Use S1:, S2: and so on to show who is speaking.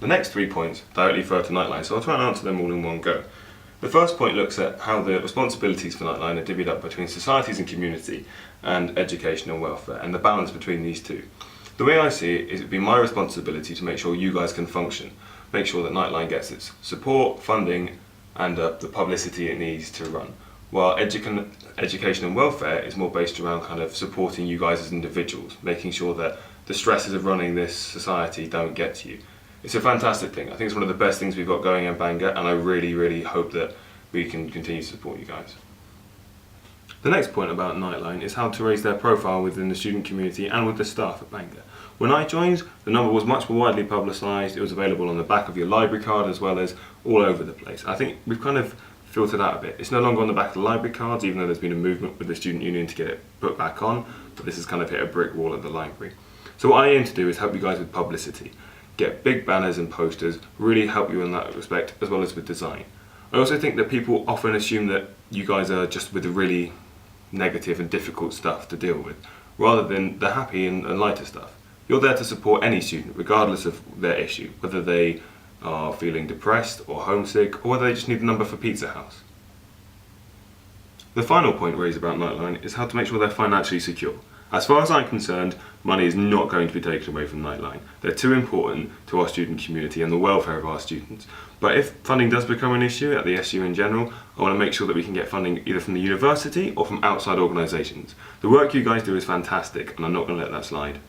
S1: The next 3 points directly refer to Nightline, so I'll try and answer them all in one go. The first point looks at how the responsibilities for Nightline are divvied up between societies and community and education and welfare, and the balance between these two. The way I see it is it'd be my responsibility to make sure you guys can function, make sure that Nightline gets its support, funding, and the publicity it needs to run. While education and welfare is more based around kind of supporting you guys as individuals, making sure that the stresses of running this society don't get to you. It's a fantastic thing. I think it's one of the best things we've got going in Bangor, and I really, really hope that we can continue to support you guys. The next point about Nightline is how to raise their profile within the student community and with the staff at Bangor. When I joined, the number was much more widely publicised. It was available on the back of your library card as well as all over the place. I think we've kind of filtered out a bit. It's no longer on the back of the library cards, even though there's been a movement with the student union to get it put back on, but this has kind of hit a brick wall at the library. So what I aim to do is help you guys with publicity, get big banners and posters, really help you in that respect, as well as with design. I also think that people often assume that you guys are just with the really negative and difficult stuff to deal with, rather than the happy and lighter stuff. You're there to support any student, regardless of their issue, whether they are feeling depressed or homesick, or whether they just need a number for Pizza House. The final point raised about Nightline is how to make sure they're financially secure. As far as I'm concerned, money is not going to be taken away from Nightline. They're too important to our student community and the welfare of our students. But if funding does become an issue at the SU in general, I want to make sure that we can get funding either from the university or from outside organisations. The work you guys do is fantastic, and I'm not going to let that slide.